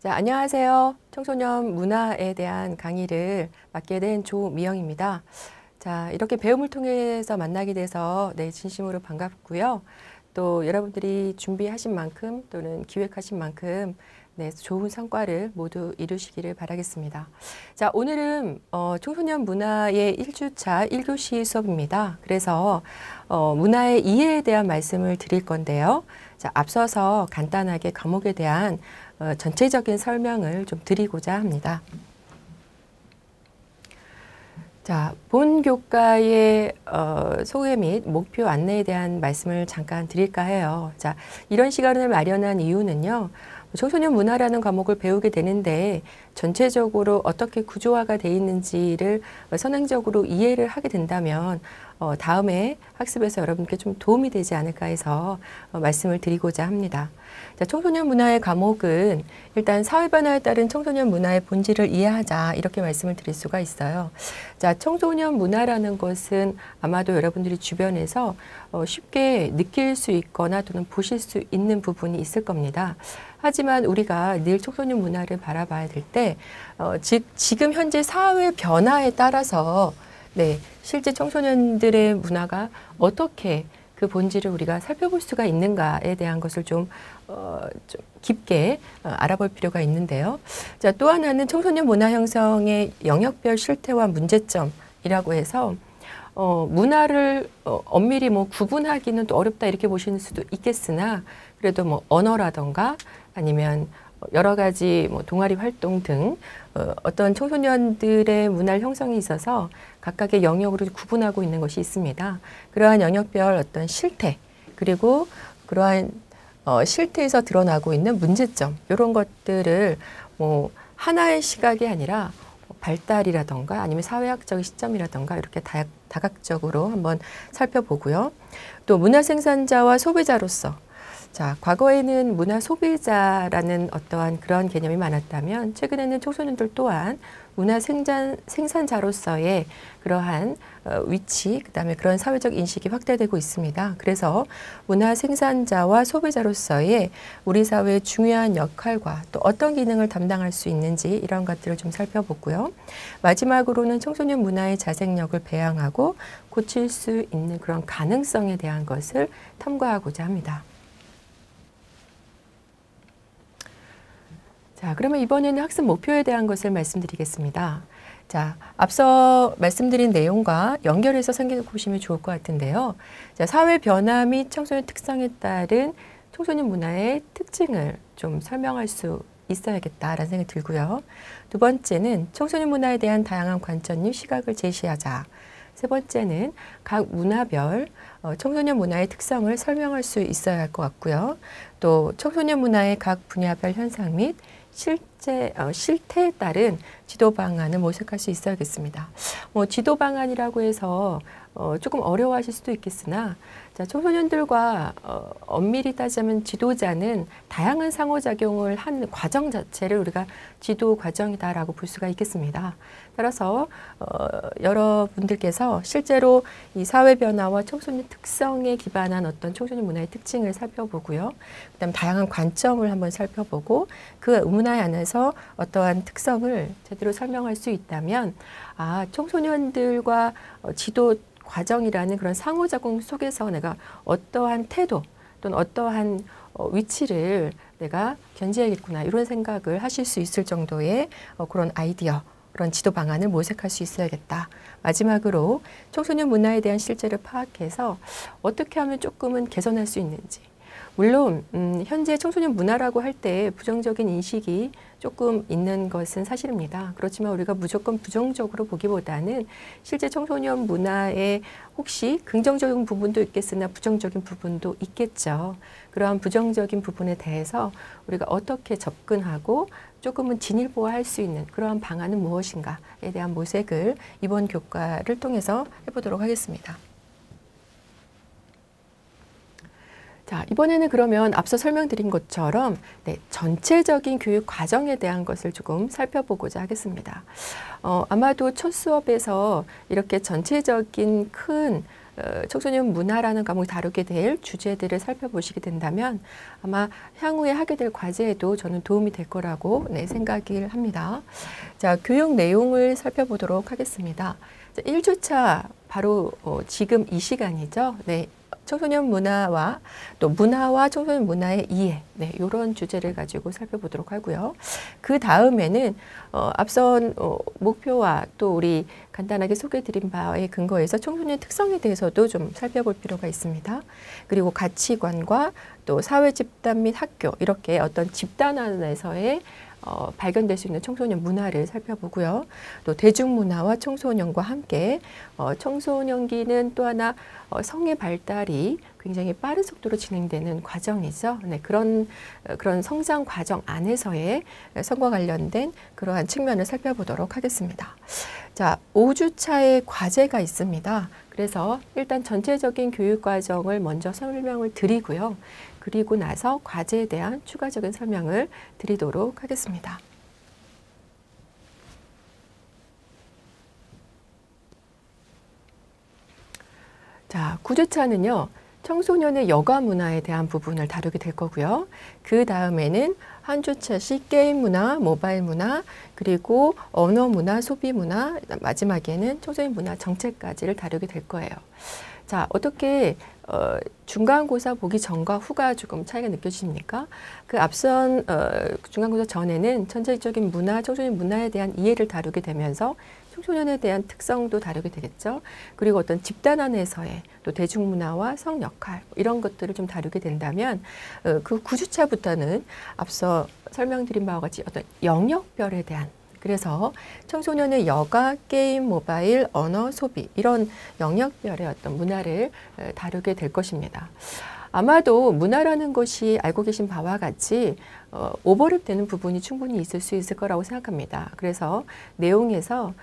자, 안녕하세요. 청소년 문화에 대한 강의를 맡게 된 조미영입니다. 자, 이렇게 배움을 통해서 만나게 돼서 진심으로 반갑고요. 또 여러분들이 준비하신 만큼 또는 기획하신 만큼 좋은 성과를 모두 이루시기를 바라겠습니다. 자, 오늘은 청소년 문화의 1주차 1교시 수업입니다. 그래서 문화의 이해에 대한 말씀을 드릴 건데요. 자, 앞서서 간단하게 과목에 대한 전체적인 설명을 좀 드리고자 합니다. 자, 본 교과의 소개 및 목표 안내에 대한 말씀을 잠깐 드릴까 해요. 자, 이런 시간을 마련한 이유는요. 청소년 문화라는 과목을 배우게 되는데 전체적으로 어떻게 구조화가 되어 있는지를 선행적으로 이해를 하게 된다면 다음에 학습에서 여러분께 좀 도움이 되지 않을까 해서 말씀을 드리고자 합니다. 자, 청소년 문화의 과목은 일단 사회 변화에 따른 청소년 문화의 본질을 이해하자 이렇게 말씀을 드릴 수가 있어요. 자, 청소년 문화라는 것은 아마도 여러분들이 주변에서 쉽게 느낄 수 있거나 또는 보실 수 있는 부분이 있을 겁니다. 하지만 우리가 늘 청소년 문화를 바라봐야 될 때 지금 현재 사회 변화에 따라서 실제 청소년들의 문화가 어떻게 그 본질을 우리가 살펴볼 수가 있는가에 대한 것을 좀 깊게 알아볼 필요가 있는데요. 자, 또 하나는 청소년 문화 형성의 영역별 실태와 문제점이라고 해서 문화를 엄밀히 구분하기는 또 어렵다 이렇게 보시는 수도 있겠으나 그래도 언어라던가 아니면 여러 가지 동아리 활동 등 어떤 청소년들의 문화 형성이 있어서 각각의 영역으로 구분하고 있는 것이 있습니다. 그러한 영역별 어떤 실태 그리고 그러한 실태에서 드러나고 있는 문제점 이런 것들을 하나의 시각이 아니라 발달이라던가 아니면 사회학적인 시점이라던가 이렇게 다각적으로 한번 살펴보고요. 또 문화 생산자와 소비자로서 자, 과거에는 문화 소비자라는 어떠한 그런 개념이 많았다면 최근에는 청소년들 또한 문화 생산자로서의 그러한 위치, 그다음에 그런 사회적 인식이 확대되고 있습니다. 그래서 문화 생산자와 소비자로서의 우리 사회의 중요한 역할과 또 어떤 기능을 담당할 수 있는지 이런 것들을 좀 살펴보고요. 마지막으로는 청소년 문화의 자생력을 배양하고 고칠 수 있는 그런 가능성에 대한 것을 탐구하고자 합니다. 자, 그러면 이번에는 학습 목표에 대한 것을 말씀드리겠습니다. 자, 앞서 말씀드린 내용과 연결해서 생각해 보시면 좋을 것 같은데요. 자, 사회 변화 및 청소년 특성에 따른 청소년 문화의 특징을 좀 설명할 수 있어야겠다라는 생각이 들고요. 두 번째는 청소년 문화에 대한 다양한 관점 및 시각을 제시하자. 세 번째는 각 문화별 청소년 문화의 특성을 설명할 수 있어야 할 것 같고요. 또 청소년 문화의 각 분야별 현상 및 실태에 따른 지도 방안을 모색할 수 있어야겠습니다. 지도 방안이라고 해서 조금 어려워하실 수도 있겠으나 자, 청소년들과 엄밀히 따지자면 지도자는 다양한 상호작용을 한 과정 자체를 우리가 지도 과정이다라고 볼 수가 있겠습니다. 따라서 여러분들께서 실제로 이 사회 변화와 청소년 특성에 기반한 어떤 청소년 문화의 특징을 살펴보고요. 그다음 다양한 관점을 한번 살펴보고 그 문화 안에서 어떠한 특성을 제대로 설명할 수 있다면 청소년들과 지도 과정이라는 그런 상호작용 속에서 내가 어떠한 태도 또는 어떠한 위치를 내가 견지해야겠구나 이런 생각을 하실 수 있을 정도의 그런 아이디어 그런 지도 방안을 모색할 수 있어야겠다. 마지막으로 청소년 문화에 대한 실제를 파악해서 어떻게 하면 조금은 개선할 수 있는지 물론 현재 청소년 문화라고 할 때 부정적인 인식이 조금 있는 것은 사실입니다. 그렇지만 우리가 무조건 부정적으로 보기보다는 실제 청소년 문화에 혹시 긍정적인 부분도 있겠으나 부정적인 부분도 있겠죠. 그러한 부정적인 부분에 대해서 우리가 어떻게 접근하고 조금은 진일보할 수 있는 그러한 방안은 무엇인가에 대한 모색을 이번 교과를 통해서 해보도록 하겠습니다. 자, 이번에는 그러면 앞서 설명드린 것처럼 전체적인 교육 과정에 대한 것을 조금 살펴보고자 하겠습니다. 아마도 첫 수업에서 이렇게 전체적인 큰 청소년 문화라는 과목을 다루게 될 주제들을 살펴보시게 된다면 아마 향후에 하게 될 과제에도 저는 도움이 될 거라고 생각을 합니다. 자, 교육 내용을 살펴보도록 하겠습니다. 자, 1주차 바로 지금 이 시간이죠. 네. 청소년 문화와 또 문화와 청소년 문화의 이해, 이런 주제를 가지고 살펴보도록 하고요. 그 다음에는 앞선 목표와 또 우리 간단하게 소개해드린 바에 근거해서 청소년 특성에 대해서도 좀 살펴볼 필요가 있습니다. 그리고 가치관과 또 사회 집단 및 학교 이렇게 어떤 집단 안에서의 발견될 수 있는 청소년 문화를 살펴보고요. 또 대중문화와 청소년과 함께 청소년기는 또 하나 성의 발달이 굉장히 빠른 속도로 진행되는 과정이죠. 네, 그런 성장 과정 안에서의 성과 관련된 그러한 측면을 살펴보도록 하겠습니다. 자, 5주차의 과제가 있습니다. 그래서 일단 전체적인 교육 과정을 먼저 설명을 드리고요. 그리고 나서 과제에 대한 추가적인 설명을 드리도록 하겠습니다. 자, 9주차는요. 청소년의 여가 문화에 대한 부분을 다루게 될 거고요. 그 다음에는 한 주차씩 게임 문화, 모바일 문화, 그리고 언어 문화, 소비 문화, 마지막에는 청소년 문화 정책까지를 다루게 될 거예요. 자, 어떻게 중간고사 보기 전과 후가 조금 차이가 느껴지십니까? 그 앞선 중간고사 전에는 전체적인 문화, 청소년 문화에 대한 이해를 다루게 되면서 청소년에 대한 특성도 다루게 되겠죠. 그리고 어떤 집단 안에서의 또 대중문화와 성역할 이런 것들을 좀 다루게 된다면 그 9주차부터는 앞서 설명드린 바와 같이 어떤 영역별에 대한 그래서 청소년의 여가, 게임, 모바일, 언어, 소비 이런 영역별의 어떤 문화를 다루게 될 것입니다. 아마도 문화라는 것이 알고 계신 바와 같이 오버랩 되는 부분이 충분히 있을 수 있을 거라고 생각합니다. 그래서 내용에서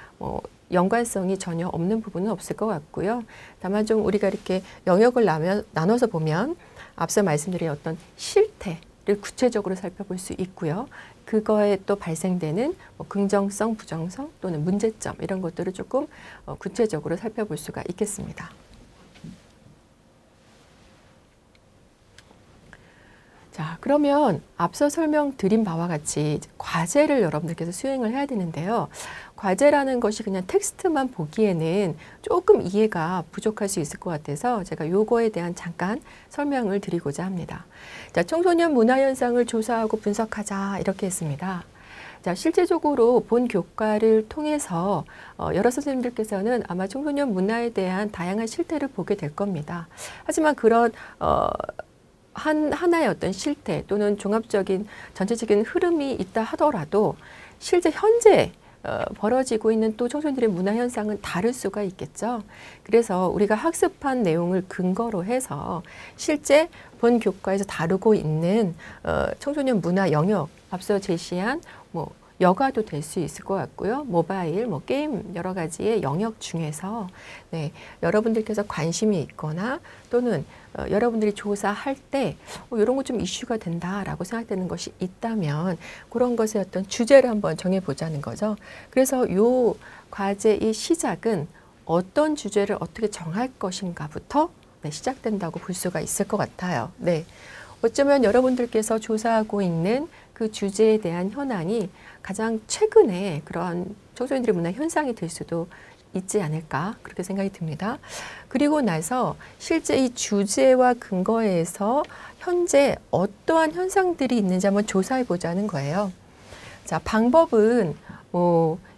연관성이 전혀 없는 부분은 없을 것 같고요. 다만 좀 우리가 이렇게 영역을 나눠서 보면 앞서 말씀드린 어떤 실태를 구체적으로 살펴볼 수 있고요. 그거에 또 발생되는 긍정성, 부정성 또는 문제점 이런 것들을 조금 구체적으로 살펴볼 수가 있겠습니다. 자, 그러면 앞서 설명드린 바와 같이 과제를 여러분들께서 수행을 해야 되는데요. 과제라는 것이 그냥 텍스트만 보기에는 조금 이해가 부족할 수 있을 것 같아서 제가 요거에 대한 잠깐 설명을 드리고자 합니다. 자, 청소년 문화 현상을 조사하고 분석하자 이렇게 했습니다. 자, 실제적으로 본 교과를 통해서 여러 선생님들께서는 아마 청소년 문화에 대한 다양한 실태를 보게 될 겁니다. 하지만 그런 하나의 어떤 실태 또는 종합적인 전체적인 흐름이 있다 하더라도 실제 현재 벌어지고 있는 또 청소년들의 문화 현상은 다를 수가 있겠죠. 그래서 우리가 학습한 내용을 근거로 해서 실제 본 교과에서 다루고 있는 청소년 문화 영역 앞서 제시한 여가도 될 수 있을 것 같고요. 모바일, 게임 여러 가지의 영역 중에서 여러분들께서 관심이 있거나 또는 여러분들이 조사할 때 이런 거 좀 이슈가 된다라고 생각되는 것이 있다면 그런 것의 어떤 주제를 한번 정해보자는 거죠. 그래서 이 과제의 시작은 어떤 주제를 어떻게 정할 것인가부터 시작된다고 볼 수가 있을 것 같아요. 네. 어쩌면 여러분들께서 조사하고 있는 그 주제에 대한 현황이 가장 최근에 그런 청소년들의 문화 현상이 될 수도 있지 않을까 그렇게 생각이 듭니다. 그리고 나서 실제 이 주제와 근거에서 현재 어떠한 현상들이 있는지 한번 조사해 보자는 거예요. 자, 방법은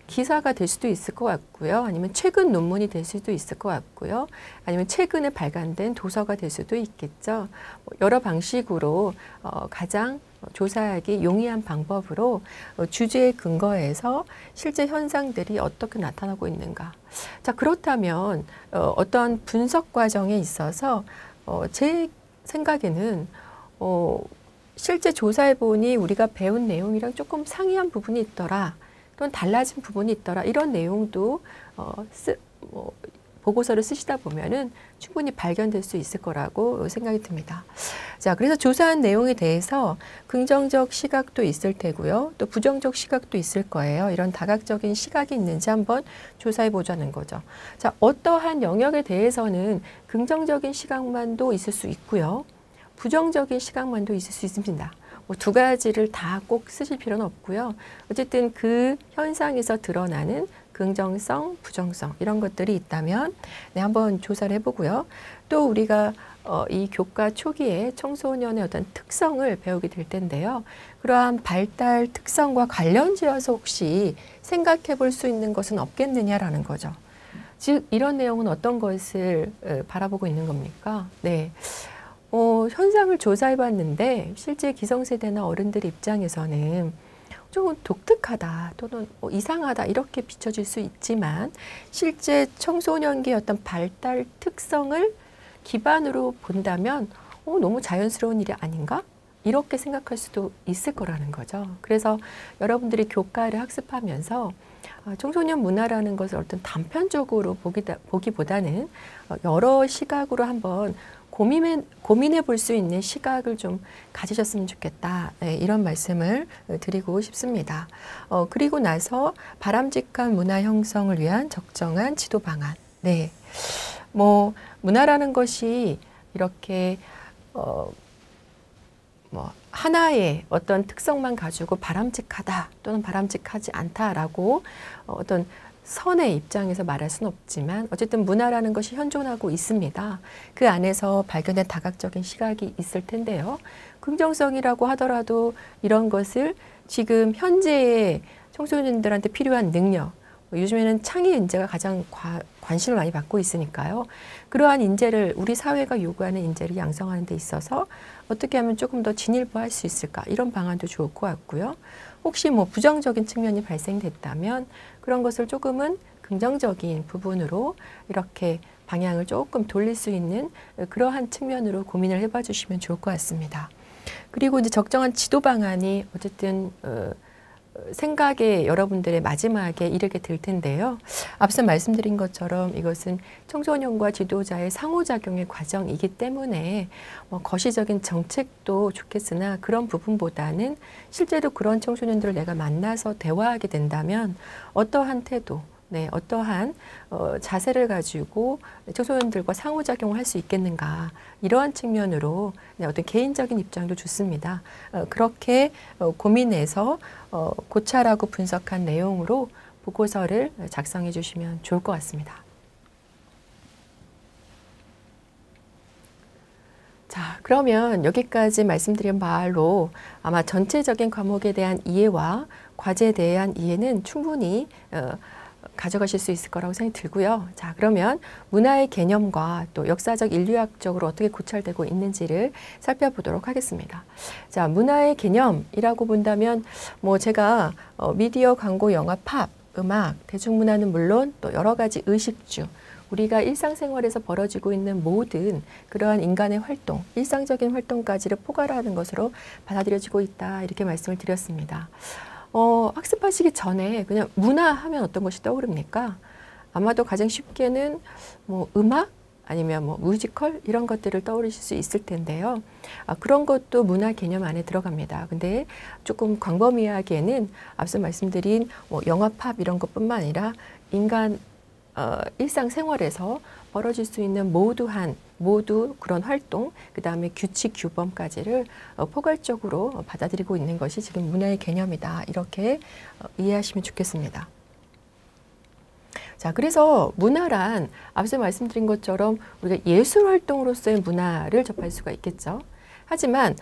기사가 될 수도 있을 것 같고요. 아니면 최근 논문이 될 수도 있을 것 같고요. 아니면 최근에 발간된 도서가 될 수도 있겠죠. 여러 방식으로 가장 조사하기 용이한 방법으로 주제에 근거해서 실제 현상들이 어떻게 나타나고 있는가. 자, 그렇다면 어떠한 분석 과정에 있어서 제 생각에는 실제 조사해 보니 우리가 배운 내용이랑 조금 상이한 부분이 있더라. 또는 달라진 부분이 있더라. 이런 내용도 보고서를 쓰시다 보면은 충분히 발견될 수 있을 거라고 생각이 듭니다. 자, 그래서 조사한 내용에 대해서 긍정적 시각도 있을 테고요. 또 부정적 시각도 있을 거예요. 이런 다각적인 시각이 있는지 한번 조사해 보자는 거죠. 자, 어떠한 영역에 대해서는 긍정적인 시각만도 있을 수 있고요. 부정적인 시각만도 있을 수 있습니다. 뭐 두 가지를 다 꼭 쓰실 필요는 없고요. 어쨌든 그 현상에서 드러나는 긍정성, 부정성 이런 것들이 있다면 네, 한번 조사를 해보고요. 또 우리가 이 교과 초기에 청소년의 어떤 특성을 배우게 될 텐데요. 그러한 발달 특성과 관련지어서 혹시 생각해 볼 수 있는 것은 없겠느냐라는 거죠. 즉 이런 내용은 어떤 것을 바라보고 있는 겁니까? 네. 현상을 조사해 봤는데 실제 기성세대나 어른들 입장에서는 조금 독특하다 또는 이상하다 이렇게 비춰질 수 있지만 실제 청소년기의 어떤 발달 특성을 기반으로 본다면 너무 자연스러운 일이 아닌가? 이렇게 생각할 수도 있을 거라는 거죠. 그래서 여러분들이 교과를 학습하면서 청소년 문화라는 것을 어떤 단편적으로 보기보다는 여러 시각으로 한번 고민해 볼 수 있는 시각을 좀 가지셨으면 좋겠다. 네, 이런 말씀을 드리고 싶습니다. 그리고 나서 바람직한 문화 형성을 위한 적정한 지도 방안. 네. 뭐 문화라는 것이 이렇게 하나의 어떤 특성만 가지고 바람직하다 또는 바람직하지 않다라고 어떤 선의 입장에서 말할 수는 없지만 어쨌든 문화라는 것이 현존하고 있습니다. 그 안에서 발견된 다각적인 시각이 있을 텐데요. 긍정성이라고 하더라도 이런 것을 지금 현재의 청소년들한테 필요한 능력, 요즘에는 창의 인재가 가장 관심을 많이 받고 있으니까요. 그러한 인재를 우리 사회가 요구하는 인재를 양성하는 데 있어서 어떻게 하면 조금 더 진일보할 수 있을까 이런 방안도 좋을 것 같고요. 혹시 뭐 부정적인 측면이 발생됐다면 그런 것을 조금은 긍정적인 부분으로 이렇게 방향을 조금 돌릴 수 있는 그러한 측면으로 고민을 해봐 주시면 좋을 것 같습니다. 그리고 이제 적정한 지도 방안이 어쨌든 생각에 여러분들의 마지막에 이르게 될 텐데요. 앞서 말씀드린 것처럼 이것은 청소년과 지도자의 상호작용의 과정이기 때문에 거시적인 정책도 좋겠으나 그런 부분보다는 실제로 그런 청소년들을 내가 만나서 대화하게 된다면 어떠한 태도, 네, 어떠한 자세를 가지고 청소년들과 상호작용을 할 수 있겠는가 이러한 측면으로 네, 어떤 개인적인 입장도 좋습니다. 그렇게 고민해서 고찰하고 분석한 내용으로 보고서를 작성해 주시면 좋을 것 같습니다. 자, 그러면 여기까지 말씀드린 바로 아마 전체적인 과목에 대한 이해와 과제에 대한 이해는 충분히 가져가실 수 있을 거라고 생각이 들고요. 자, 그러면 문화의 개념과 또 역사적 인류학적으로 어떻게 고찰되고 있는지를 살펴보도록 하겠습니다. 자, 문화의 개념이라고 본다면 뭐 제가 미디어, 광고, 영화, 팝, 음악, 대중문화는 물론 또 여러 가지 의식주, 우리가 일상생활에서 벌어지고 있는 모든 그러한 인간의 활동, 일상적인 활동까지를 포괄하는 것으로 받아들여지고 있다 이렇게 말씀을 드렸습니다. 학습하시기 전에 그냥 문화 하면 어떤 것이 떠오릅니까? 아마도 가장 쉽게는 뭐 음악 아니면 뭐 뮤지컬 이런 것들을 떠올리실 수 있을 텐데요. 그런 것도 문화 개념 안에 들어갑니다. 근데 조금 광범위하게는 앞서 말씀드린 뭐 영화, 팝 이런 것뿐만 아니라 인간 일상생활에서 벌어질 수 있는 모두 그런 활동, 그 다음에 규칙, 규범까지를 포괄적으로 받아들이고 있는 것이 지금 문화의 개념이다. 이렇게 이해하시면 좋겠습니다. 자, 그래서 문화란 앞서 말씀드린 것처럼 우리가 예술 활동으로서의 문화를 접할 수가 있겠죠. 하지만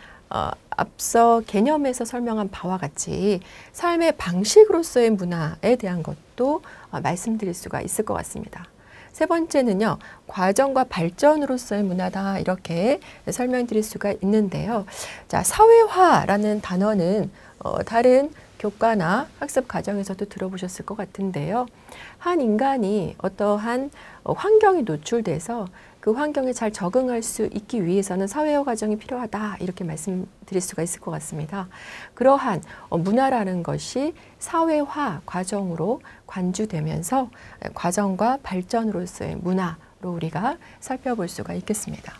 앞서 개념에서 설명한 바와 같이 삶의 방식으로서의 문화에 대한 것도 말씀드릴 수가 있을 것 같습니다. 세 번째는요, 과정과 발전으로서의 문화다 이렇게 설명드릴 수가 있는데요. 자, 사회화라는 단어는 다른 교과나 학습 과정에서도 들어보셨을 것 같은데요. 한 인간이 어떠한 환경에 노출돼서 그 환경에 잘 적응할 수 있기 위해서는 사회화 과정이 필요하다 이렇게 말씀드릴 수가 있을 것 같습니다. 그러한 문화라는 것이 사회화 과정으로 관주되면서 과정과 발전으로서의 문화로 우리가 살펴볼 수가 있겠습니다.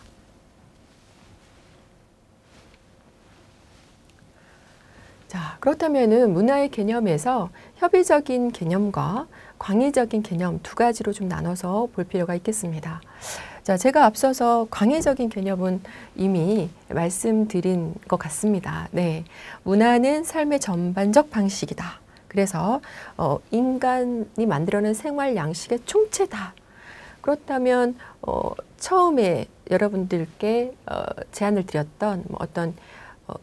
자, 그렇다면은 문화의 개념에서 협의적인 개념과 광의적인 개념 두 가지로 좀 나눠서 볼 필요가 있겠습니다. 자, 제가 앞서서 광의적인 개념은 이미 말씀드린 것 같습니다. 네, 문화는 삶의 전반적 방식이다. 그래서 인간이 만들어낸 생활 양식의 총체다. 그렇다면 처음에 여러분들께 제안을 드렸던 어떤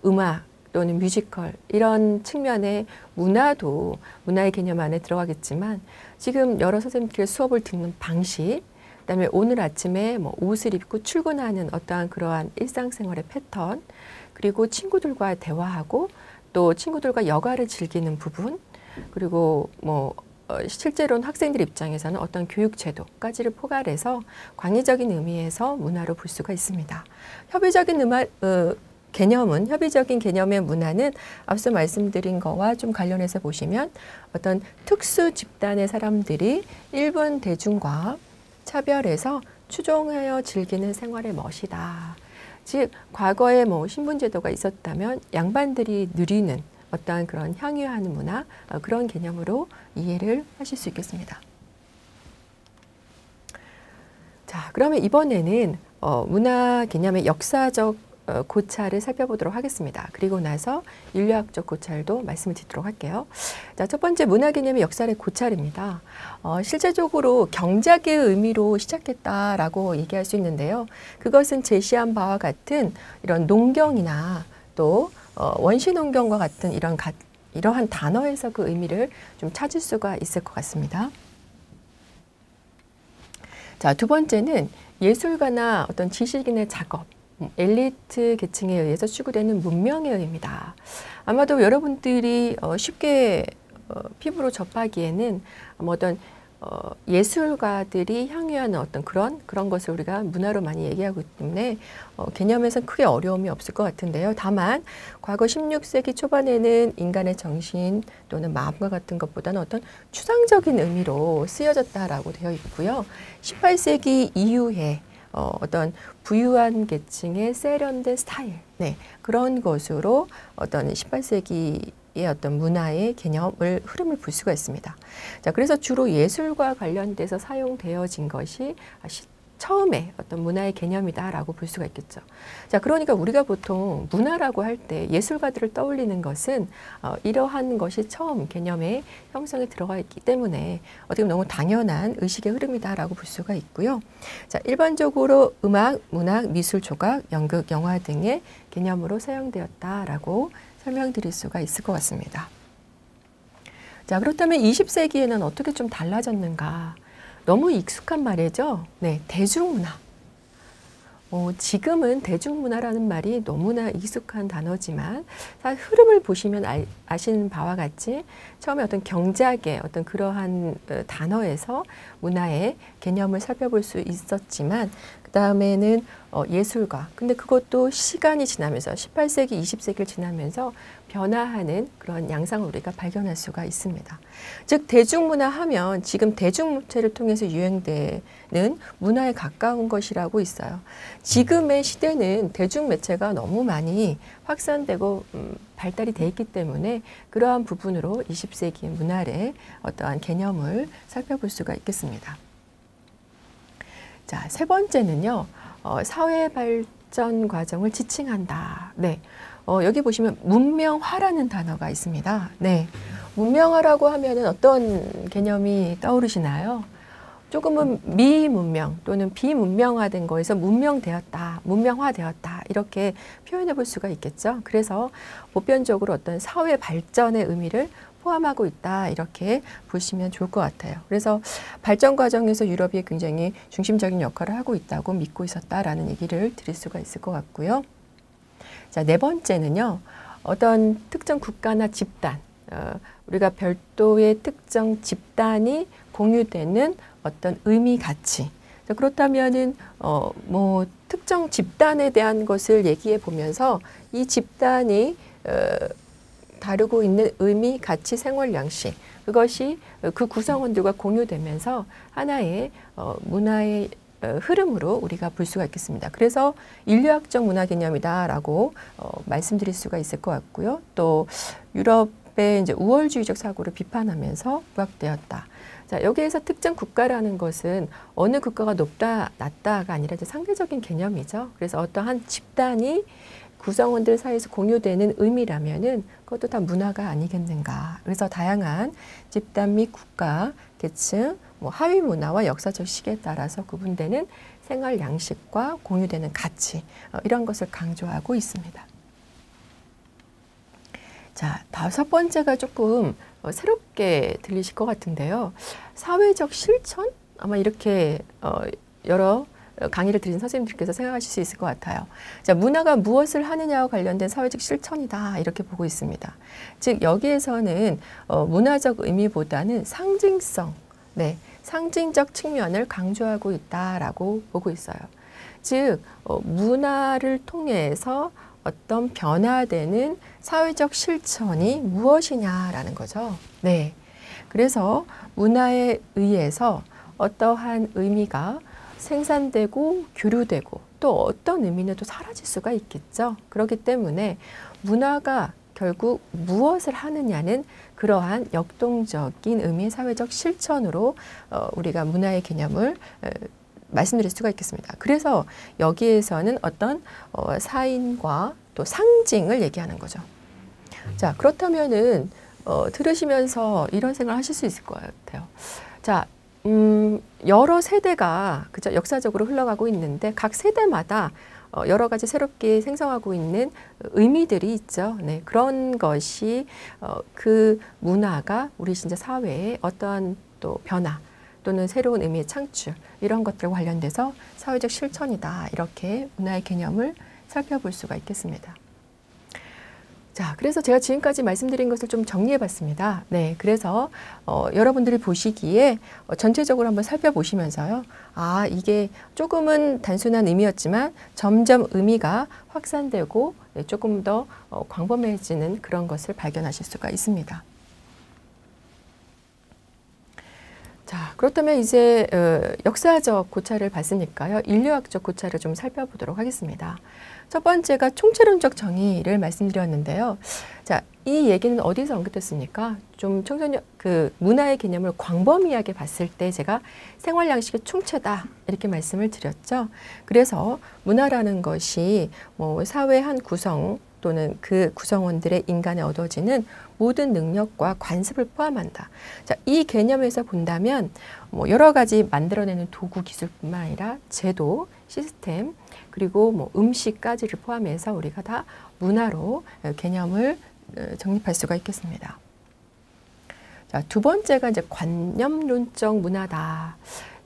음악 또는 뮤지컬 이런 측면의 문화도 문화의 개념 안에 들어가겠지만 지금 여러 선생님들의 수업을 듣는 방식, 그다음에 오늘 아침에 옷을 입고 출근하는 어떠한 그러한 일상생활의 패턴, 그리고 친구들과 대화하고 또 친구들과 여가를 즐기는 부분, 그리고 실제로는 학생들 입장에서는 어떤 교육 제도까지를 포괄해서 광의적인 의미에서 문화로 볼 수가 있습니다. 협의적인 개념의 문화는 앞서 말씀드린 거와 좀 관련해서 보시면 어떤 특수 집단의 사람들이 일반 대중과 차별해서 추종하여 즐기는 생활의 멋이다. 즉 과거에 신분제도가 있었다면 양반들이 누리는 어떠한 그런 향유하는 문화, 그런 개념으로 이해를 하실 수 있겠습니다. 자, 그러면 이번에는 문화 개념의 역사적 고찰을 살펴보도록 하겠습니다. 그리고 나서 인류학적 고찰도 말씀을 드리도록 할게요. 자, 첫 번째 문화 개념의 역사의 고찰입니다. 실제적으로 경작의 의미로 시작했다라고 얘기할 수 있는데요. 그것은 제시한 바와 같은 이런 농경이나 또 원시농경과 같은 이러한 단어에서 그 의미를 좀 찾을 수가 있을 것 같습니다. 자, 두 번째는 예술가나 어떤 지식인의 작업, 엘리트 계층에 의해서 추구되는 문명의 의미다. 아마도 여러분들이 쉽게 피부로 접하기에는 어떤 예술가들이 향유하는 어떤 그런 것을 우리가 문화로 많이 얘기하기 때문에 개념에서는 크게 어려움이 없을 것 같은데요. 다만 과거 16세기 초반에는 인간의 정신 또는 마음과 같은 것보다는 어떤 추상적인 의미로 쓰여졌다라고 되어 있고요. 18세기 이후에 어떤 부유한 계층의 세련된 스타일, 네, 그런 것으로 어떤 18세기의 어떤 문화의 개념을 흐름을 볼 수가 있습니다. 자, 그래서 주로 예술과 관련돼서 사용되어진 것이 처음에 어떤 문화의 개념이다라고 볼 수가 있겠죠. 자, 그러니까 우리가 보통 문화라고 할 때 예술가들을 떠올리는 것은 이러한 것이 처음 개념의 형성에 들어가 있기 때문에 어떻게 보면 너무 당연한 의식의 흐름이다라고 볼 수가 있고요. 자, 일반적으로 음악, 문학, 미술, 조각, 연극, 영화 등의 개념으로 사용되었다라고 설명드릴 수가 있을 것 같습니다. 자, 그렇다면 20세기에는 어떻게 좀 달라졌는가? 너무 익숙한 말이죠. 네, 대중문화. 지금은 대중문화라는 말이 너무나 익숙한 단어지만 사실 흐름을 보시면 아시는 바와 같이 처음에 어떤 경작의 어떤 그러한 단어에서 문화의 개념을 살펴볼 수 있었지만 그 다음에는 예술가. 근데 그것도 시간이 지나면서 18세기, 20세기를 지나면서 변화하는 그런 양상을 우리가 발견할 수가 있습니다. 즉 대중문화 하면 지금 대중무체를 통해서 유행되는 문화에 가까운 것이라고 있어요. 지금의 시대는 대중매체가 너무 많이 확산되고 발달이 돼 있기 때문에 그러한 부분으로 20세기 문화의 어떠한 개념을 살펴볼 수가 있겠습니다. 자, 세 번째는요. 사회 발전 과정을 지칭한다. 네. 여기 보시면 문명화라는 단어가 있습니다. 네. 문명화라고 하면은 어떤 개념이 떠오르시나요? 조금은 미문명 또는 비문명화된 거에서 문명되었다, 문명화되었다 이렇게 표현해 볼 수가 있겠죠. 그래서 보편적으로 어떤 사회 발전의 의미를 포함하고 있다 이렇게 보시면 좋을 것 같아요. 그래서 발전 과정에서 유럽이 굉장히 중심적인 역할을 하고 있다고 믿고 있었다라는 얘기를 드릴 수가 있을 것 같고요. 자, 네 번째는요. 어떤 특정 국가나 집단, 우리가 별도의 특정 집단이 공유되는 어떤 의미, 가치, 자, 그렇다면은 뭐 특정 집단에 대한 것을 얘기해 보면서 이 집단이 다루고 있는 의미, 가치, 생활 양식, 그것이 그 구성원들과 공유되면서 하나의 문화의 흐름으로 우리가 볼 수가 있겠습니다. 그래서 인류학적 문화 개념이다라고 말씀드릴 수가 있을 것 같고요. 또 유럽의 이제 우월주의적 사고를 비판하면서 부각되었다. 자, 여기에서 특정 국가라는 것은 어느 국가가 높다, 낮다가 아니라 이제 상대적인 개념이죠. 그래서 어떠한 집단이 구성원들 사이에서 공유되는 의미라면은 그것도 다 문화가 아니겠는가. 그래서 다양한 집단 및 국가, 계층, 뭐 하위 문화와 역사적 시기에 따라서 구분되는 생활 양식과 공유되는 가치, 이런 것을 강조하고 있습니다. 자, 다섯 번째가 조금 새롭게 들리실 것 같은데요. 사회적 실천? 아마 이렇게 여러 강의를 드린 선생님들께서 생각하실 수 있을 것 같아요. 자, 문화가 무엇을 하느냐와 관련된 사회적 실천이다 이렇게 보고 있습니다. 즉 여기에서는 문화적 의미보다는 상징성, 네, 상징적 측면을 강조하고 있다라고 보고 있어요. 즉 문화를 통해서 어떤 변화되는 사회적 실천이 무엇이냐라는 거죠. 네, 그래서 문화에 의해서 어떠한 의미가 생산되고 교류되고 또 어떤 의미는 또 사라질 수가 있겠죠. 그렇기 때문에 문화가 결국 무엇을 하느냐는 그러한 역동적인 의미의 사회적 실천으로 우리가 문화의 개념을 말씀드릴 수가 있겠습니다. 그래서 여기에서는 어떤 사인과 또 상징을 얘기하는 거죠. 자, 그렇다면은 들으시면서 이런 생각을 하실 수 있을 것 같아요. 자, 여러 세대가 그죠, 역사적으로 흘러가고 있는데 각 세대마다 여러 가지 새롭게 생성하고 있는 의미들이 있죠. 네, 그런 것이 그 문화가 우리 진짜 사회에 어떠한 또 변화 또는 새로운 의미의 창출 이런 것들과 관련돼서 사회적 실천이다 이렇게 문화의 개념을 살펴볼 수가 있겠습니다. 자, 그래서 제가 지금까지 말씀드린 것을 좀 정리해 봤습니다. 네, 그래서 여러분들이 보시기에 전체적으로 한번 살펴보시면서요. 아, 이게 조금은 단순한 의미였지만 점점 의미가 확산되고 조금 더 광범해지는 그런 것을 발견하실 수가 있습니다. 자, 그렇다면 이제 역사적 고찰을 봤으니까요. 인류학적 고찰을 좀 살펴보도록 하겠습니다. 첫 번째가 총체론적 정의를 말씀드렸는데요. 자, 이 얘기는 어디서 언급됐습니까? 좀 청소년 문화의 개념을 광범위하게 봤을 때 제가 생활 양식의 총체다 이렇게 말씀을 드렸죠. 그래서 문화라는 것이 뭐 사회 한 구성 또는 그 구성원들의 인간에 얻어지는 모든 능력과 관습을 포함한다. 자, 이 개념에서 본다면 뭐 여러 가지 만들어내는 도구 기술뿐만 아니라 제도, 시스템, 그리고 뭐 음식까지를 포함해서 우리가 다 문화로 개념을 정립할 수가 있겠습니다. 자, 두 번째가 이제 관념론적 문화다.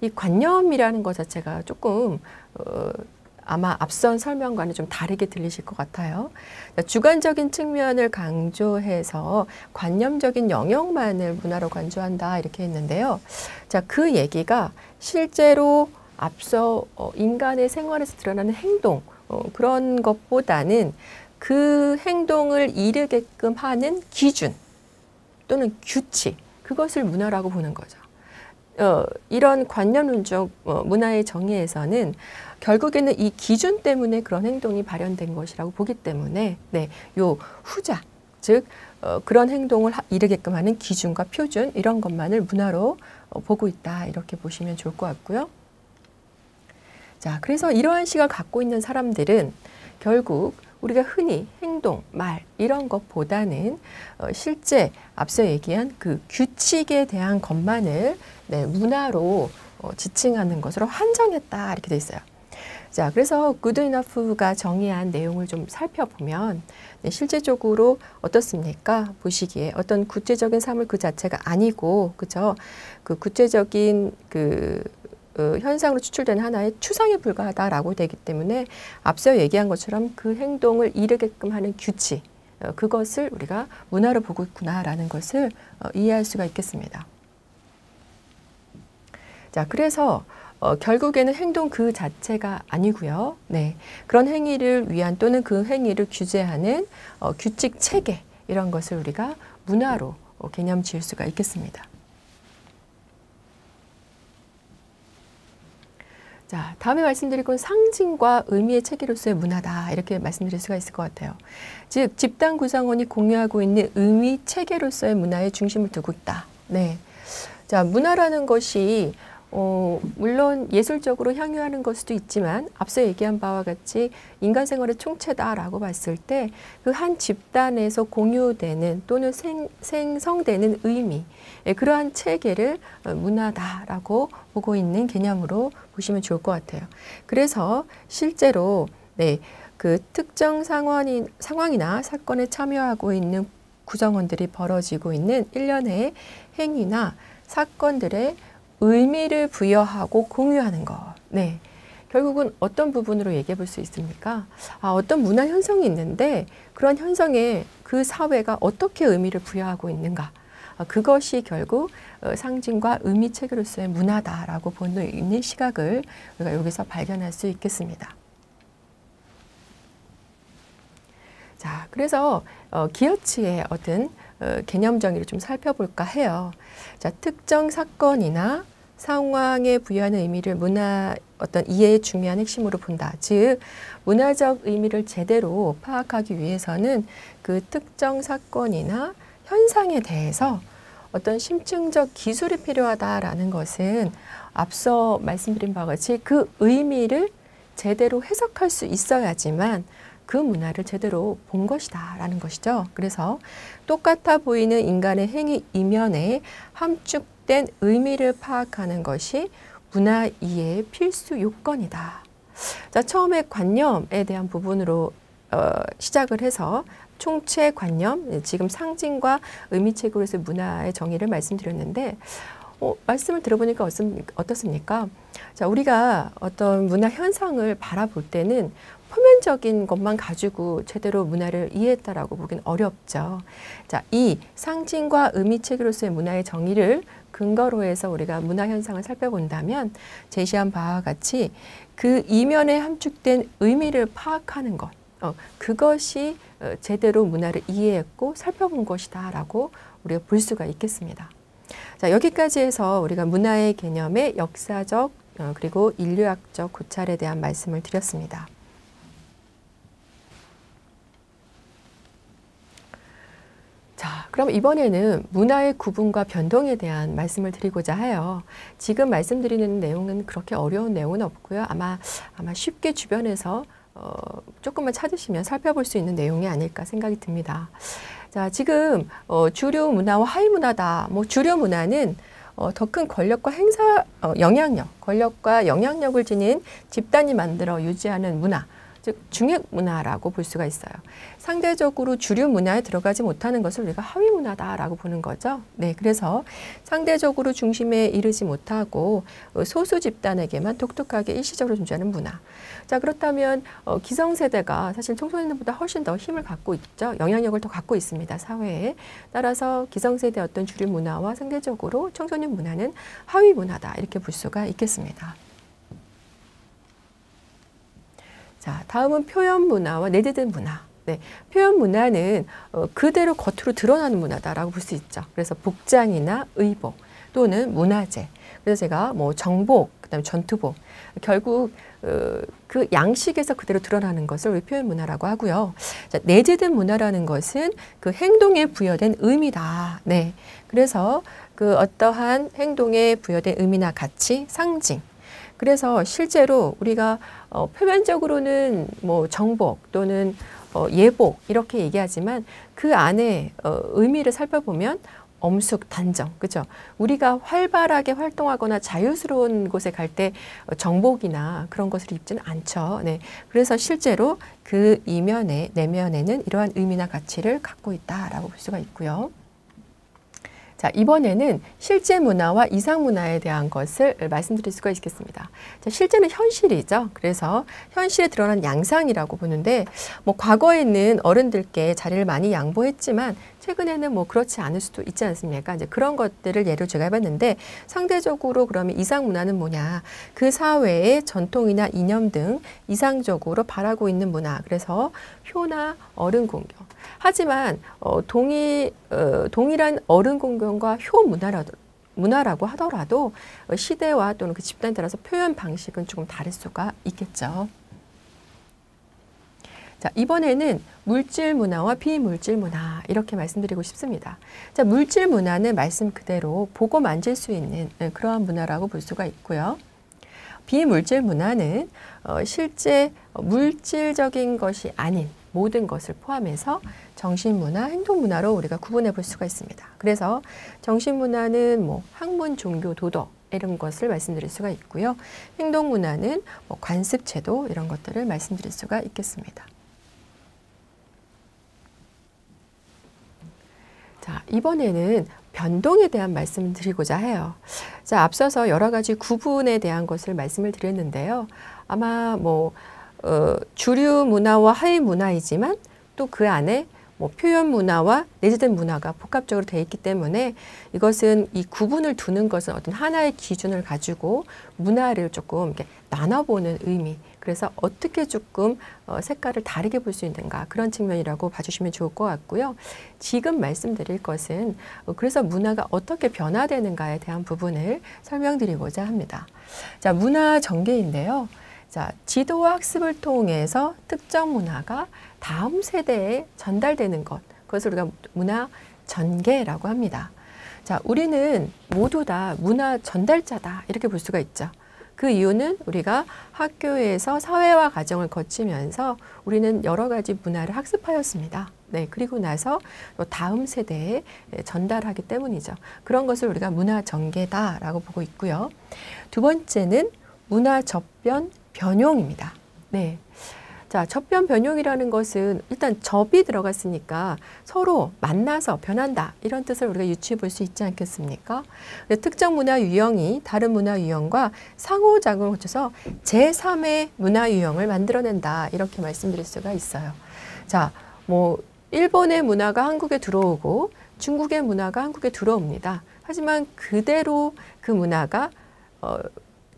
이 관념이라는 것 자체가 조금 아마 앞선 설명과는 좀 다르게 들리실 것 같아요. 주관적인 측면을 강조해서 관념적인 영역만을 문화로 간주한다 이렇게 했는데요. 자, 그 얘기가 실제로 앞서 인간의 생활에서 드러나는 행동 그런 것보다는 그 행동을 이르게끔 하는 기준 또는 규칙 그것을 문화라고 보는 거죠. 이런 관념론적 문화의 정의에서는 결국에는 이 기준 때문에 그런 행동이 발현된 것이라고 보기 때문에 네, 요 후자, 즉 그런 행동을 이르게끔 하는 기준과 표준 이런 것만을 문화로 보고 있다 이렇게 보시면 좋을 것 같고요. 자, 그래서 이러한 시각을 갖고 있는 사람들은 결국 우리가 흔히 행동, 말 이런 것보다는 실제 앞서 얘기한 그 규칙에 대한 것만을 네, 문화로 지칭하는 것으로 한정했다 이렇게 돼 있어요. 자, 그래서 good enough가 정의한 내용을 좀 살펴보면 네, 실제적으로 어떻습니까? 보시기에 어떤 구체적인 사물 그 자체가 아니고 그죠? 그 구체적인 현상으로 추출된 하나의 추상에 불과하다라고 되기 때문에 앞서 얘기한 것처럼 그 행동을 이르게끔 하는 규칙, 그것을 우리가 문화로 보고 있구나라는 것을 이해할 수가 있겠습니다. 자, 그래서 결국에는 행동 그 자체가 아니고요. 네, 그런 행위를 위한 또는 그 행위를 규제하는 규칙 체계 이런 것을 우리가 문화로 개념 지을 수가 있겠습니다. 자, 다음에 말씀드릴 건 상징과 의미의 체계로서의 문화다 이렇게 말씀드릴 수가 있을 것 같아요. 즉 집단 구성원이 공유하고 있는 의미 체계로서의 문화에 중심을 두고 있다. 네, 자 문화라는 것이 물론 예술적으로 향유하는 걸 수도 있지만 앞서 얘기한 바와 같이 인간 생활의 총체다라고 봤을 때 그 한 집단에서 공유되는 또는 생성되는 의미 그러한 체계를 문화다라고 보고 있는 개념으로 보시면 좋을 것 같아요. 그래서 실제로 네, 그 특정 상황이나 사건에 참여하고 있는 구성원들이 벌어지고 있는 일련의 행위나 사건들의 의미를 부여하고 공유하는 것. 네. 결국은 어떤 부분으로 얘기해 볼 수 있습니까? 어떤 문화 현상이 있는데 그런 현상에 그 사회가 어떻게 의미를 부여하고 있는가. 그것이 결국 상징과 의미 체계로서의 문화다라고 보는 있는 시각을 우리가 여기서 발견할 수 있겠습니다. 자, 그래서 기어치의 어떤 개념 정의를 좀 살펴볼까 해요. 자, 특정 사건이나 상황에 부여하는 의미를 문화 어떤 이해의 중요한 핵심으로 본다. 즉, 문화적 의미를 제대로 파악하기 위해서는 그 특정 사건이나 현상에 대해서 어떤 심층적 기술이 필요하다라는 것은 앞서 말씀드린 바와 같이 그 의미를 제대로 해석할 수 있어야지만 그 문화를 제대로 본 것이다 라는 것이죠. 그래서 똑같아 보이는 인간의 행위 이면에 함축된 의미를 파악하는 것이 문화 이해의 필수 요건이다. 자, 처음에 관념에 대한 부분으로 시작을 해서 총체 관념, 지금 상징과 의미 체계로서의 문화의 정의를 말씀드렸는데 말씀을 들어보니까 어떻습니까? 자, 우리가 어떤 문화 현상을 바라볼 때는 표면적인 것만 가지고 제대로 문화를 이해했다라고 보기는 어렵죠. 자, 이 상징과 의미 체계로서의 문화의 정의를 근거로 해서 우리가 문화 현상을 살펴본다면 제시한 바와 같이 그 이면에 함축된 의미를 파악하는 것, 그것이 제대로 문화를 이해했고 살펴본 것이다라고 우리가 볼 수가 있겠습니다. 자, 여기까지 해서 우리가 문화의 개념의 역사적 그리고 인류학적 고찰에 대한 말씀을 드렸습니다. 자, 그럼 이번에는 문화의 구분과 변동에 대한 말씀을 드리고자 해요. 지금 말씀드리는 내용은 그렇게 어려운 내용은 없고요. 아마 쉽게 주변에서 조금만 찾으시면 살펴볼 수 있는 내용이 아닐까 생각이 듭니다. 자, 지금 주류 문화와 하위 문화다. 주류 문화는 더 큰 권력과 권력과 영향력을 지닌 집단이 만들어 유지하는 문화, 즉 중액 문화라고 볼 수가 있어요. 상대적으로 주류 문화에 들어가지 못하는 것을 우리가 하위 문화다라고 보는 거죠. 네, 그래서 상대적으로 중심에 이르지 못하고 소수 집단에게만 독특하게 일시적으로 존재하는 문화. 자, 그렇다면 기성세대가 사실 청소년들보다 훨씬 더 힘을 갖고 있죠. 영향력을 더 갖고 있습니다, 사회에. 따라서 기성세대 어떤 주류 문화와 상대적으로 청소년 문화는 하위 문화다 이렇게 볼 수가 있겠습니다. 자, 다음은 표현 문화와 내재된 문화. 네, 표현 문화는 그대로 겉으로 드러나는 문화다라고 볼 수 있죠. 그래서 복장이나 의복 또는 문화재. 그래서 제가 정복, 그다음에 전투복. 결국 그 양식에서 그대로 드러나는 것을 우리 표현 문화라고 하고요. 자, 내재된 문화라는 것은 그 행동에 부여된 의미다. 네, 그래서 그 어떠한 행동에 부여된 의미나 가치, 상징. 그래서 실제로 우리가 표면적으로는 정복 또는 예복 이렇게 얘기하지만 그 안에 의미를 살펴보면 엄숙, 단정, 그죠? 우리가 활발하게 활동하거나 자유스러운 곳에 갈 때 정복이나 그런 것을 입지는 않죠. 네, 그래서 실제로 그 이면에, 내면에는 이러한 의미나 가치를 갖고 있다라고 볼 수가 있고요. 자, 이번에는 실제 문화와 이상 문화에 대한 것을 말씀드릴 수가 있겠습니다. 자, 실제는 현실이죠. 그래서 현실에 드러난 양상이라고 보는데 과거에는 어른들께 자리를 많이 양보했지만 최근에는 뭐 그렇지 않을 수도 있지 않습니까? 이제 그런 것들을 예로 제가 해봤는데 상대적으로 그러면 이상 문화는 뭐냐? 그 사회의 전통이나 이념 등 이상적으로 바라고 있는 문화. 그래서 효나 어른 공경. 하지만 동일한 어른 공경과 효 문화라고 하더라도 시대와 또는 그 집단에 따라서 표현 방식은 조금 다를 수가 있겠죠. 자, 이번에는 물질 문화와 비물질 문화 이렇게 말씀드리고 싶습니다. 자, 물질 문화는 말씀 그대로 보고 만질 수 있는 그러한 문화라고 볼 수가 있고요. 비물질 문화는 실제 물질적인 것이 아닌 모든 것을 포함해서 정신문화, 행동문화로 우리가 구분해 볼 수가 있습니다. 그래서 정신문화는 뭐 학문, 종교, 도덕 이런 것을 말씀드릴 수가 있고요. 행동문화는 뭐 관습, 제도 이런 것들을 말씀드릴 수가 있겠습니다. 자, 이번에는 변동에 대한 말씀을 드리고자 해요. 자, 앞서서 여러 가지 구분에 대한 것을 말씀을 드렸는데요. 아마 뭐 주류 문화와 하위 문화이지만 또 그 안에 뭐 표현 문화와 내재된 문화가 복합적으로 되어 있기 때문에 이것은 이 구분을 두는 것은 어떤 하나의 기준을 가지고 문화를 조금 이렇게 나눠보는 의미. 그래서 어떻게 조금 색깔을 다르게 볼 수 있는가 그런 측면이라고 봐주시면 좋을 것 같고요. 지금 말씀드릴 것은 그래서 문화가 어떻게 변화되는가에 대한 부분을 설명드리고자 합니다. 자, 문화 전개인데요. 자, 지도와 학습을 통해서 특정 문화가 다음 세대에 전달되는 것, 그것을 우리가 문화 전개라고 합니다. 자, 우리는 모두 다 문화 전달자다 이렇게 볼 수가 있죠. 그 이유는 우리가 학교에서 사회화 과정을 거치면서 우리는 여러 가지 문화를 학습하였습니다. 네, 그리고 나서 또 다음 세대에 전달하기 때문이죠. 그런 것을 우리가 문화 전개다라고 보고 있고요. 두 번째는 문화 접변 변용입니다. 네. 자, 접변 변용이라는 것은 일단 접이 들어갔으니까 서로 만나서 변한다 이런 뜻을 우리가 유추해 볼 수 있지 않겠습니까? 특정 문화 유형이 다른 문화 유형과 상호작용을 거쳐서 제3의 문화 유형을 만들어낸다 이렇게 말씀드릴 수가 있어요. 자, 뭐 일본의 문화가 한국에 들어오고 중국의 문화가 한국에 들어옵니다. 하지만 그대로 그 문화가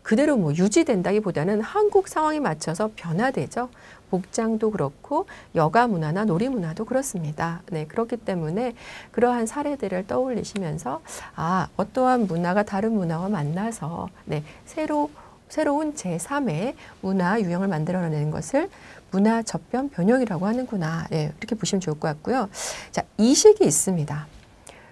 그대로 뭐 유지된다기보다는 한국 상황에 맞춰서 변화되죠. 복장도 그렇고 여가 문화나 놀이 문화도 그렇습니다. 네, 그렇기 때문에 그러한 사례들을 떠올리시면서 어떠한 문화가 다른 문화와 만나서 네, 새로운 제3의 문화 유형을 만들어내는 것을 문화 접변 변형이라고 하는구나. 네, 이렇게 보시면 좋을 것 같고요. 자, 이식이 있습니다.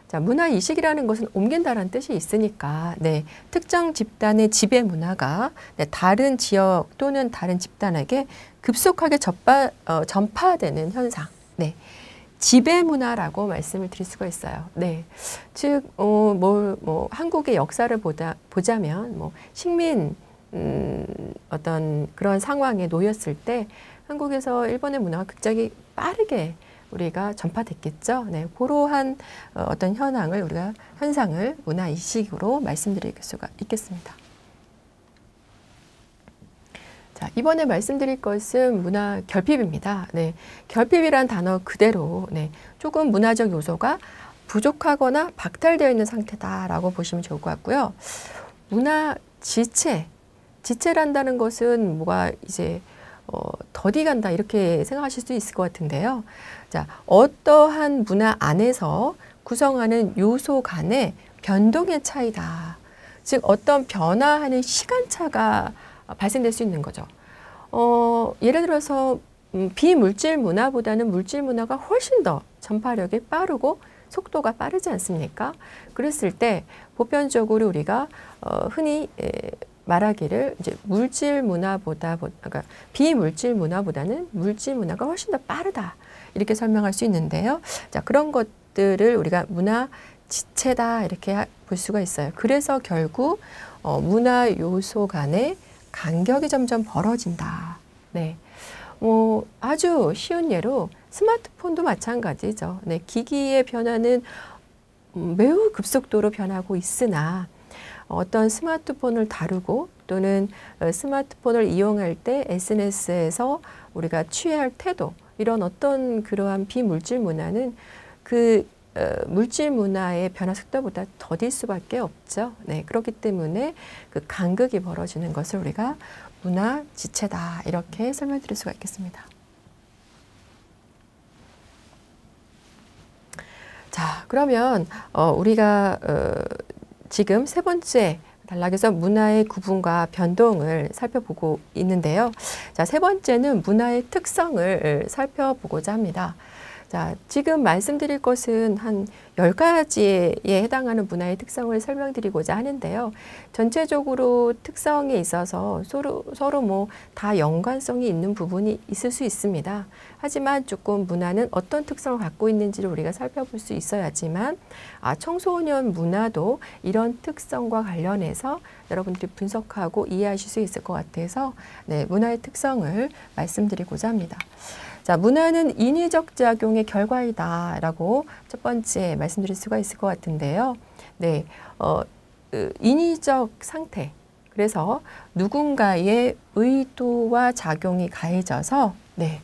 자, 문화 이식이라는 것은 옮긴다라는 뜻이 있으니까 네, 특정 집단의 지배 문화가 네, 다른 지역 또는 다른 집단에게 급속하게 전파되는 현상. 네. 지배 문화라고 말씀을 드릴 수가 있어요. 네. 즉, 한국의 역사를 보자면, 식민, 어떤 그런 상황에 놓였을 때 한국에서 일본의 문화가 굉장히 빠르게 우리가 전파됐겠죠. 네. 그러한 어떤 현상을 문화 이식으로 말씀드릴 수가 있겠습니다. 자, 이번에 말씀드릴 것은 문화 결핍입니다. 네, 결핍이란 단어 그대로 네, 조금 문화적 요소가 부족하거나 박탈되어 있는 상태다라고 보시면 좋을 것 같고요. 문화 지체란다는 것은 뭐가 이제 더디 간다 이렇게 생각하실 수 있을 것 같은데요. 자, 어떠한 문화 안에서 구성하는 요소 간의 변동의 차이다. 즉 어떤 변화하는 시간차가 발생될 수 있는 거죠. 예를 들어서 비물질 문화보다는 물질 문화가 훨씬 더 전파력이 빠르고 속도가 빠르지 않습니까? 그랬을 때 보편적으로 우리가 흔히 말하기를 이제 그러니까 비물질 문화보다는 물질 문화가 훨씬 더 빠르다 이렇게 설명할 수 있는데요. 자, 그런 것들을 우리가 문화 지체다 이렇게 볼 수가 있어요. 그래서 결국 문화 요소 간의 간격이 점점 벌어진다. 네, 아주 쉬운 예로 스마트폰도 마찬가지죠. 네, 기기의 변화는 매우 급속도로 변하고 있으나 어떤 스마트폰을 다루고 또는 스마트폰을 이용할 때 SNS에서 우리가 취해야 할 태도 이런 어떤 그러한 비물질 문화는 그 물질 문화의 변화 속도보다 더딜 수밖에 없죠. 네, 그렇기 때문에 그 간극이 벌어지는 것을 우리가 문화 지체다 이렇게 설명드릴 수가 있겠습니다. 자, 그러면 우리가 지금 세 번째 단락에서 문화의 구분과 변동을 살펴보고 있는데요. 자, 세 번째는 문화의 특성을 살펴보고자 합니다. 자, 지금 말씀드릴 것은 한 10가지에 해당하는 문화의 특성을 설명드리고자 하는데요. 전체적으로 특성에 있어서 서로 뭐 다 연관성이 있는 부분이 있을 수 있습니다. 하지만 조금 문화는 어떤 특성을 갖고 있는지를 우리가 살펴볼 수 있어야지만 청소년 문화도 이런 특성과 관련해서 여러분들이 분석하고 이해하실 수 있을 것 같아서 네, 문화의 특성을 말씀드리고자 합니다. 자, 문화는 인위적 작용의 결과이다 라고 첫 번째 말씀드릴 수가 있을 것 같은데요. 네, 인위적 상태. 그래서 누군가의 의도와 작용이 가해져서 네,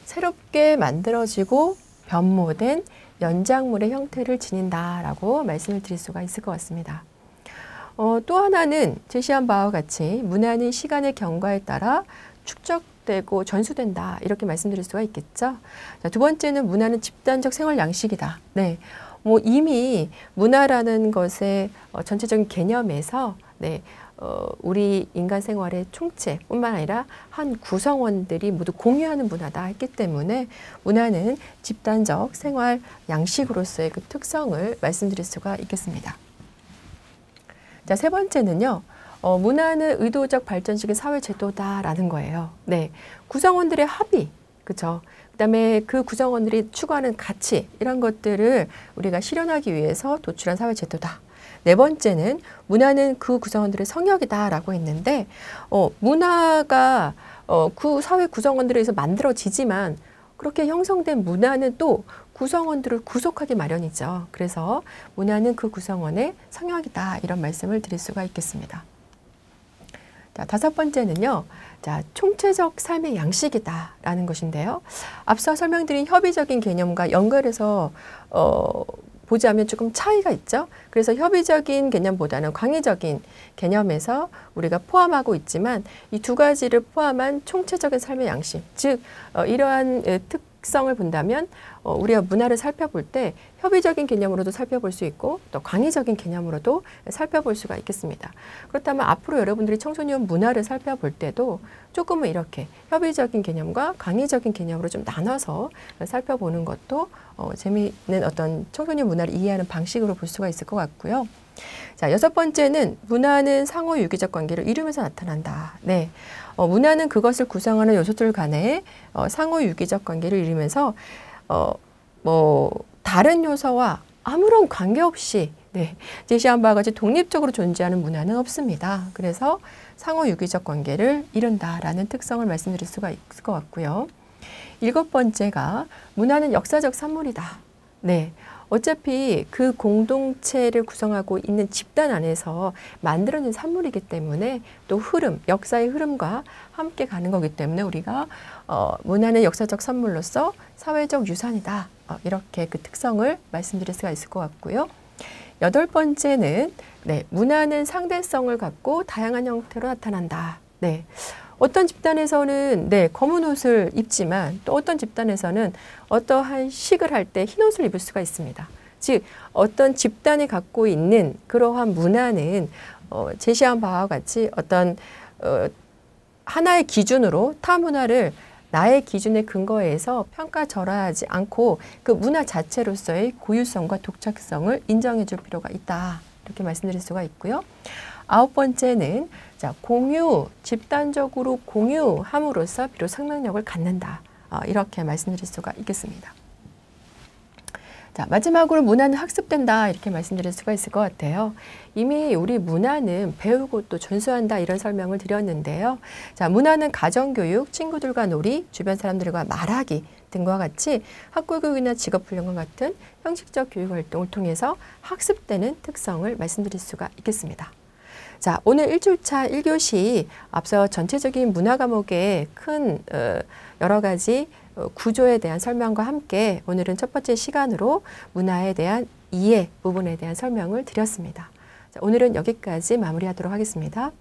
새롭게 만들어지고 변모된 연작물의 형태를 지닌다라고 말씀을 드릴 수가 있을 것 같습니다. 또 하나는 제시한 바와 같이 문화는 시간의 경과에 따라 축적되고 전수된다 이렇게 말씀드릴 수가 있겠죠. 자, 두 번째는 문화는 집단적 생활 양식이다. 네, 뭐 이미 문화라는 것의 전체적인 개념에서 네, 우리 인간 생활의 총체뿐만 아니라 한 구성원들이 모두 공유하는 문화다 했기 때문에 문화는 집단적 생활 양식으로서의 그 특성을 말씀드릴 수가 있겠습니다. 자, 세 번째는요. 문화는 의도적 발전식의 사회 제도다라는 거예요. 네, 구성원들의 합의, 그렇죠. 그다음에 그 구성원들이 추구하는 가치 이런 것들을 우리가 실현하기 위해서 도출한 사회 제도다. 네 번째는 문화는 그 구성원들의 성역이다라고 했는데 문화가 그 사회 구성원들에 의해서 만들어지지만 그렇게 형성된 문화는 또 구성원들을 구속하기 마련이죠. 그래서 문화는 그 구성원의 성역이다 이런 말씀을 드릴 수가 있겠습니다. 자, 다섯 번째는요. 자, 총체적 삶의 양식이다라는 것인데요. 앞서 설명드린 협의적인 개념과 연결해서 보자면 조금 차이가 있죠. 그래서 협의적인 개념보다는 광의적인 개념에서 우리가 포함하고 있지만 이 두 가지를 포함한 총체적인 삶의 양식, 즉 이러한 특성을 본다면 우리가 문화를 살펴볼 때 협의적인 개념으로도 살펴볼 수 있고 또 광의적인 개념으로도 살펴볼 수가 있겠습니다. 그렇다면 앞으로 여러분들이 청소년 문화를 살펴볼 때도 조금은 이렇게 협의적인 개념과 광의적인 개념으로 좀 나눠서 살펴보는 것도 재미있는 어떤 청소년 문화를 이해하는 방식으로 볼 수가 있을 것 같고요. 자, 여섯 번째는 문화는 상호 유기적 관계를 이루면서 나타난다. 네, 문화는 그것을 구성하는 요소들 간의 상호 유기적 관계를 이루면서 다른 요소와 아무런 관계없이 네, 제시한 바와 같이 독립적으로 존재하는 문화는 없습니다. 그래서 상호 유기적 관계를 이룬다라는 특성을 말씀드릴 수가 있을 것 같고요. 일곱 번째가 문화는 역사적 산물이다. 네, 어차피 그 공동체를 구성하고 있는 집단 안에서 만들어진 산물이기 때문에 또 흐름, 역사의 흐름과 함께 가는 거기 때문에 우리가 문화는 역사적 산물로서 사회적 유산이다. 이렇게 그 특성을 말씀드릴 수가 있을 것 같고요. 여덟 번째는 네, 문화는 상대성을 갖고 다양한 형태로 나타난다. 네. 어떤 집단에서는 네, 검은 옷을 입지만 또 어떤 집단에서는 어떠한 식을 할 때 흰 옷을 입을 수가 있습니다. 즉 어떤 집단이 갖고 있는 그러한 문화는 제시한 바와 같이 어떤 하나의 기준으로 타 문화를 나의 기준에 근거해서 평가절하하지 않고 그 문화 자체로서의 고유성과 독특성을 인정해 줄 필요가 있다. 이렇게 말씀드릴 수가 있고요. 아홉 번째는 자, 공유, 집단적으로 공유함으로써 비로소 생명력을 갖는다. 이렇게 말씀드릴 수가 있겠습니다. 자, 마지막으로 문화는 학습된다. 이렇게 말씀드릴 수가 있을 것 같아요. 이미 우리 문화는 배우고 또 전수한다. 이런 설명을 드렸는데요. 자, 문화는 가정교육, 친구들과 놀이, 주변 사람들과 말하기 등과 같이 학교교육이나 직업훈련과 같은 형식적 교육활동을 통해서 학습되는 특성을 말씀드릴 수가 있겠습니다. 자, 오늘 1주차 1교시 앞서 전체적인 문화 과목의 큰 여러 가지 구조에 대한 설명과 함께 오늘은 첫 번째 시간으로 문화에 대한 이해 부분에 대한 설명을 드렸습니다. 자, 오늘은 여기까지 마무리하도록 하겠습니다.